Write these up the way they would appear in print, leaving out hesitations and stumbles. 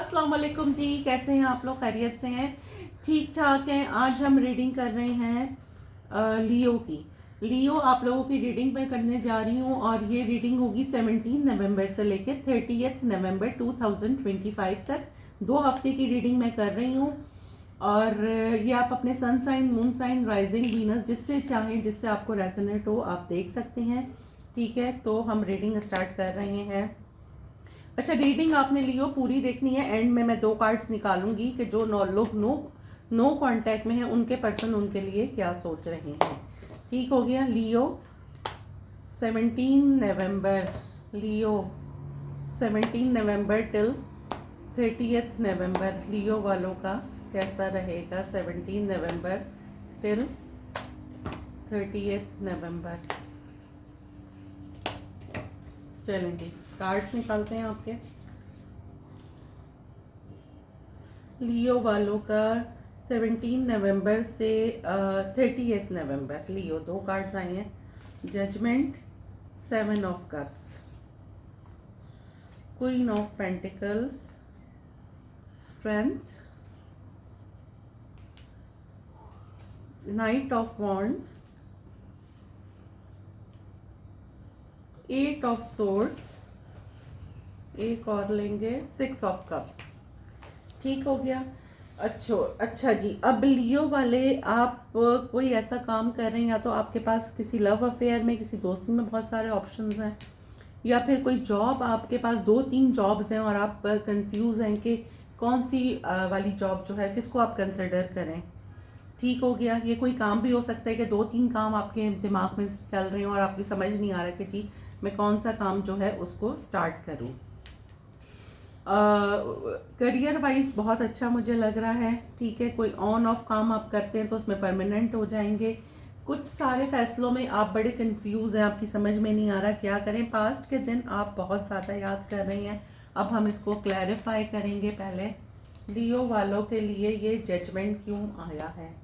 अस्सलाम वालेकुम जी, कैसे हैं आप लोग? खैरियत से हैं? ठीक ठाक हैं। आज हम रीडिंग कर रहे हैं लियो की। लियो आप लोगों की रीडिंग मैं करने जा रही हूँ और ये रीडिंग होगी 17 नवंबर से लेकर 30 नवंबर 2025 तक। 2 हफ्ते की रीडिंग मैं कर रही हूँ और ये आप अपने sun sign, moon sign, rising, Venus जिससे चाहें, जिससे आपको रेजोनेट हो आप देख सकते हैं। ठीक है, तो हम रीडिंग स्टार्ट कर रहे हैं। अच्छा, रीडिंग आपने लियो पूरी देखनी है। एंड में मैं 2 कार्ड्स निकालूंगी कि जो लोग नो कांटेक्ट में हैं उनके पर्सन उनके लिए क्या सोच रहे हैं। ठीक हो गया। लियो 17 नवंबर, लियो 17 नवंबर टिल 30 नवंबर लियो वालों का कैसा रहेगा 17 नवंबर टिल 30 नवंबर। चलें जी, कार्ड्स निकालते हैं आपके लियो वालों का 17 नवंबर से 30 नवंबर। लियो 2 कार्ड्स आई हैं। Judgement, 7 of cups, queen of pentacles, strength, knight of wands, 8 of swords, एक और लेंगे 6 ऑफ कप्स। ठीक हो गया। अच्छा जी, अब लियो वाले आप कोई ऐसा काम कर रहे हैं, या तो आपके पास किसी लव अफेयर में, किसी दोस्ती में बहुत सारे ऑप्शंस हैं, या फिर कोई जॉब, आपके पास 2-3 जॉब्स हैं और आप कंफ्यूज हैं कि कौन सी वाली जॉब जो है किसको आप कंसिडर करें। ठीक हो गया। ये कोई काम भी हो सकता है कि 2-3 काम आपके दिमाग में चल रहे हो और आपकी समझ नहीं आ रहा कि जी मैं कौन सा काम जो है उसको स्टार्ट करूँ। करियर वाइज बहुत अच्छा मुझे लग रहा है। ठीक है, कोई ऑन ऑफ काम आप करते हैं तो उसमें परमानेंट हो जाएंगे। कुछ सारे फैसलों में आप बड़े कंफ्यूज हैं, आपकी समझ में नहीं आ रहा क्या करें। पास्ट के दिन आप बहुत ज़्यादा याद कर रहे हैं। अब हम इसको क्लैरिफाई करेंगे। पहले लियो वालों के लिए ये जजमेंट क्यों आया है,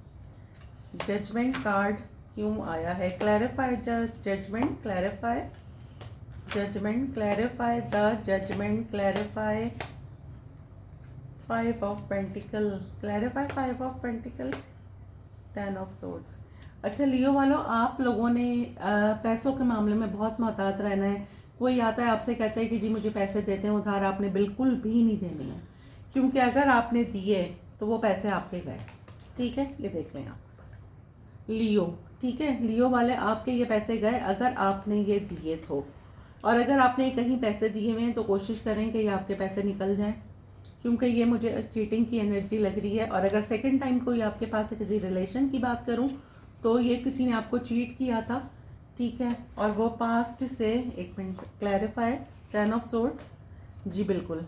जजमेंट कार्ड क्यों आया है। Clarify judgement, clarify judgment, clarify the judgment, clarify 5 of pentacle, clarify 5 of pentacle, 10 of swords। अच्छा लियो वालों, आप लोगों ने पैसों के मामले में बहुत मोहतात रहना है। कोई आता है आपसे कहता है कि जी मुझे पैसे देते हैं उधार, आपने बिल्कुल भी नहीं देने हैं, क्योंकि अगर आपने दिए तो वो पैसे आपके गए। ठीक है, ये देख लें आप लियो। ठीक है, लियो वाले आपके ये पैसे गए अगर आपने ये दिए तो। और अगर आपने कहीं पैसे दिए हुए हैं तो कोशिश करें कि ये आपके पैसे निकल जाएं, क्योंकि ये मुझे चीटिंग की एनर्जी लग रही है। और अगर सेकंड टाइम कोई आपके पास से किसी रिलेशन की बात करूं तो ये किसी ने आपको चीट किया था। ठीक है, और वो पास्ट से, एक मिनट, क्लैरिफाई 10 ऑफ सोर्ड्स। जी बिल्कुल,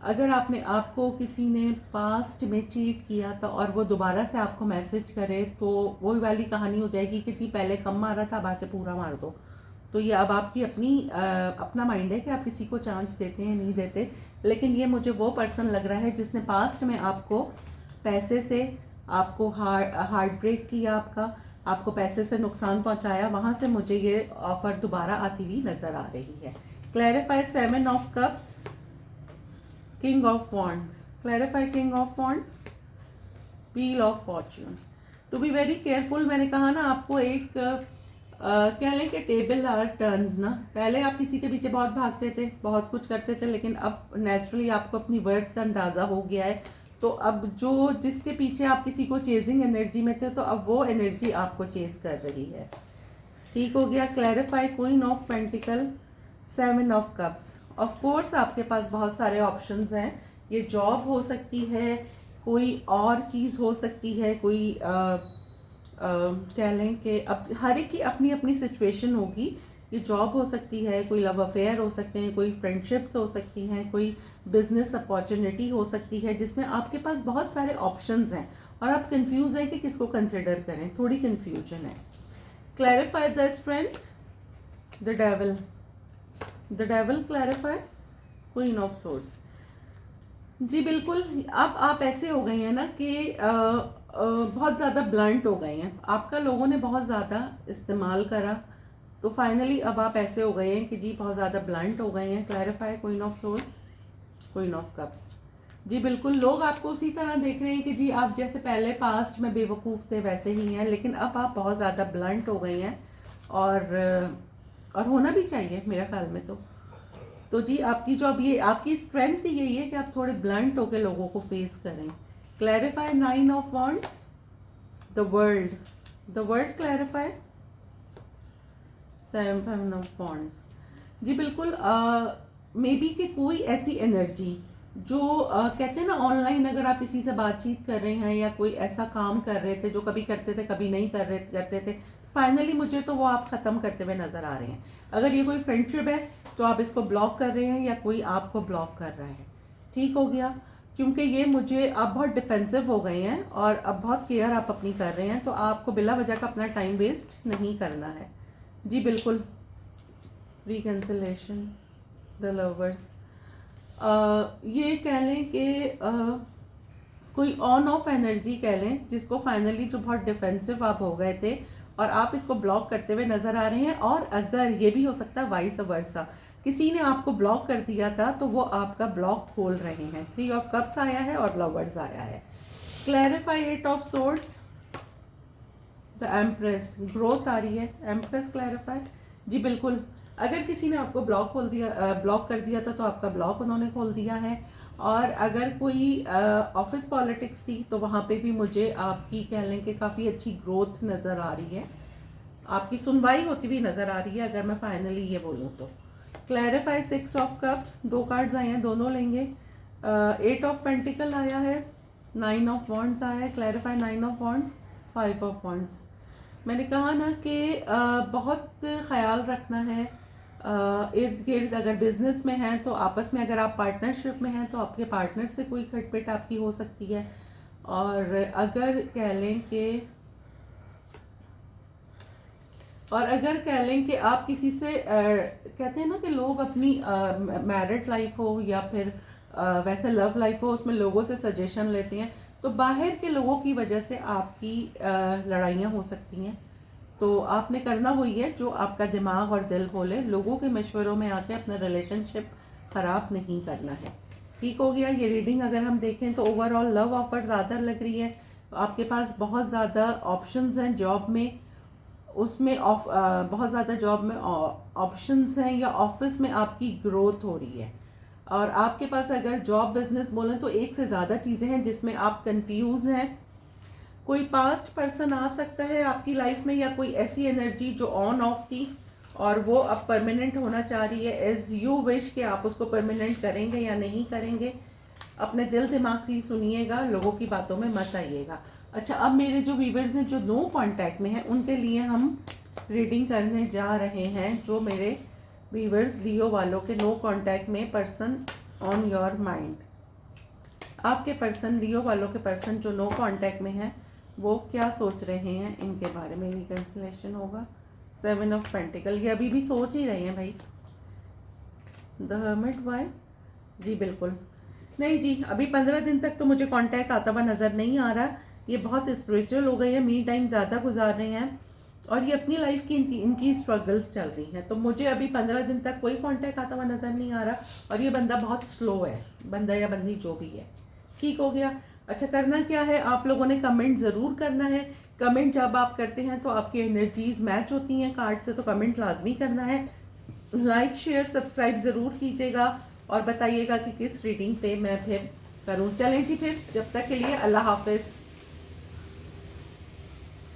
अगर आपको किसी ने पास्ट में चीट किया था और वो दोबारा से आपको मैसेज करे तो वो वाली कहानी हो जाएगी कि जी पहले कम मारा था, अब आके पूरा मार दो। तो ये अब आपकी अपना माइंड है कि आप किसी को चांस देते हैं नहीं देते। लेकिन ये मुझे वो पर्सन लग रहा है जिसने पास्ट में आपको पैसे से, आपको हार्ट ब्रेक किया, आपको पैसे से नुकसान पहुंचाया। वहां से मुझे ये ऑफर दोबारा आती हुई नजर आ रही है। Clarify 7 of cups, king of wands, clarify king of wands, wheel of fortune. To be very careful, मैंने कहा ना आपको एक कह लें कि टेबल आर टर्न्स ना। पहले आप किसी के पीछे बहुत भागते थे, बहुत कुछ करते थे, लेकिन अब नेचुरली आपको अपनी वर्थ का अंदाज़ा हो गया है। तो अब जो जिसके पीछे आप किसी को चेजिंग एनर्जी में थे, तो अब वो एनर्जी आपको चेज कर रही है। ठीक हो गया। Clarify queen of pentacle, 7 of cups. Of course आपके पास बहुत सारे ऑप्शंस हैं। ये जॉब हो सकती है, कोई और चीज़ हो सकती है, कोई कह लें कि अब हर एक की अपनी अपनी सिचुएशन होगी। ये जॉब हो सकती है, कोई लव अफेयर हो सकते हैं, कोई फ्रेंडशिप्स हो सकती हैं, कोई बिजनेस अपॉर्चुनिटी हो सकती है जिसमें आपके पास बहुत सारे ऑप्शंस हैं और आप कंफ्यूज हैं कि किसको कंसिडर करें। थोड़ी कंफ्यूजन है। Clarify the strength, the devil, clarify queen of swords. जी बिल्कुल, अब आप ऐसे हो गए हैं ना कि बहुत ज़्यादा ब्लंट हो गए हैं। आपका लोगों ने बहुत ज़्यादा इस्तेमाल करा, तो फाइनली अब आप ऐसे हो गए हैं कि जी बहुत ज़्यादा ब्लंट हो गए हैं। Clarify queen of swords, queen of cups. जी बिल्कुल, लोग आपको उसी तरह देख रहे हैं कि जी आप जैसे पहले पास्ट में बेवकूफ़ थे वैसे ही हैं, लेकिन अब आप बहुत ज़्यादा ब्लंट हो गई हैं। और होना भी चाहिए मेरा ख्याल में तो जी आपकी जो अब ये आपकी स्ट्रेंथ यही है कि आप थोड़े ब्लंट होकर लोगों को फेस करें। Clarify 9 of wands, the world clarify 7 of wands. जी बिल्कुल, मे बी कि कोई ऐसी एनर्जी जो कहते हैं ना, ऑनलाइन अगर आप किसी से बातचीत कर रहे हैं या कोई ऐसा काम कर रहे थे जो कभी करते थे कभी नहीं करते थे, फाइनली मुझे तो वो आप ख़त्म करते हुए नज़र आ रहे हैं। अगर ये कोई फ्रेंडशिप है तो आप इसको ब्लॉक कर रहे हैं या कोई आपको ब्लॉक कर रहा है। ठीक हो गया, क्योंकि ये मुझे आप बहुत डिफेंसिव हो गए हैं और अब बहुत केयर आप अपनी कर रहे हैं, तो आपको बिला वजह का अपना टाइम वेस्ट नहीं करना है। जी बिल्कुल, रिकन्सिलेशन, द लवर्स, ये कह लें कि कोई ऑन ऑफ एनर्जी कह लें, जिसको फाइनली जो बहुत डिफेंसिव आप हो गए थे और आप इसको ब्लॉक करते हुए नज़र आ रहे हैं। और अगर ये भी हो सकता है वाइस वर्सा, किसी ने आपको ब्लॉक कर दिया था तो वो आपका ब्लॉक खोल रहे हैं। 3 ऑफ कप्स आया है और लवर्स आया है। Clarify 8 of swords, the empress, growth आ रही है। एम्प्रेस क्लैरिफाई, जी बिल्कुल, अगर किसी ने आपको ब्लॉक कर दिया था तो आपका ब्लॉक उन्होंने खोल दिया है। और अगर कोई ऑफिस पॉलिटिक्स थी तो वहाँ पे भी मुझे आपकी कह लें कि काफ़ी अच्छी ग्रोथ नज़र आ रही है, आपकी सुनवाई होती हुई नज़र आ रही है, अगर मैं फाइनली ये बोलूँ तो। क्लैरिफाई 6 ऑफ कप्स, 2 कार्ड्स आए हैं, दोनों लेंगे। 8 ऑफ पेंटिकल आया है, 9 ऑफ वॉन्ड्स आया है। Clarify 9 of wands, 5 of wands. मैंने कहा ना कि बहुत ख्याल रखना है इर्द गिर्द। अगर बिजनेस में हैं तो आपस में, अगर आप पार्टनरशिप में हैं तो आपके पार्टनर से कोई खटपट आपकी हो सकती है। और अगर कह लें कि आप किसी से कहते हैं ना कि लोग अपनी मैरिड लाइफ हो या फिर वैसे लव लाइफ हो, उसमें लोगों से सजेशन लेते हैं, तो बाहर के लोगों की वजह से आपकी लड़ाइयाँ हो सकती हैं। तो आपने करना वही है जो आपका दिमाग और दिल बोले, लोगों के मशवरों में आके अपना रिलेशनशिप ख़राब नहीं करना है। ठीक हो गया। ये रीडिंग अगर हम देखें तो ओवरऑल लव ऑफर ज़्यादा लग रही है, तो आपके पास बहुत ज़्यादा ऑप्शंस हैं जॉब में, उसमें बहुत ज़्यादा जॉब में ऑप्शंस हैं, या ऑफिस में आपकी ग्रोथ हो रही है। और आपके पास अगर जॉब बिजनेस बोलें तो एक से ज़्यादा चीज़ें हैं जिसमें आप कंफ्यूज हैं। कोई पास्ट पर्सन आ सकता है आपकी लाइफ में, या कोई ऐसी एनर्जी जो ऑन ऑफ थी और वो अब परमानेंट होना चाह रही है। एज यू विश कि आप उसको परमानेंट करेंगे या नहीं करेंगे, अपने दिल दिमाग से सुनिएगा, लोगों की बातों में मत आइएगा। अच्छा, अब मेरे जो व्यूवर्स हैं जो नो कांटेक्ट में हैं, उनके लिए हम रीडिंग करने जा रहे हैं। जो मेरे व्यूवर्स लियो वालों के नो कांटेक्ट में पर्सन ऑन योर माइंड, आपके पर्सन लियो वालों के पर्सन जो नो कांटेक्ट में हैं वो क्या सोच रहे हैं इनके बारे में। रिकन्सिलेशन होगा। 7 ऑफ पेंटिकल, ये अभी भी सोच ही रहे हैं भाई। The hermit, Y? जी बिल्कुल नहीं जी, अभी 15 दिन तक तो मुझे कांटेक्ट आता हुआ नज़र नहीं आ रहा। ये बहुत स्पिरिचुअल हो गए हैं, मी टाइम ज़्यादा गुजार रहे हैं और ये अपनी लाइफ की इनकी स्ट्रगल्स चल रही हैं। तो मुझे अभी 15 दिन तक कोई कांटेक्ट आता हुआ नज़र नहीं आ रहा। और ये बंदा बहुत स्लो है, बंदा या बंदी जो भी है। ठीक हो गया। अच्छा, करना क्या है, आप लोगों ने कमेंट ज़रूर करना है। कमेंट जब आप करते हैं तो आपकी एनर्जीज़ मैच होती हैं कार्ड से, तो कमेंट लाजमी करना है। लाइक शेयर सब्सक्राइब ज़रूर कीजिएगा और बताइएगा कि किस रीडिंग पे मैं फिर करूं। चलें जी, फिर जब तक के लिए अल्लाह हाफिज़।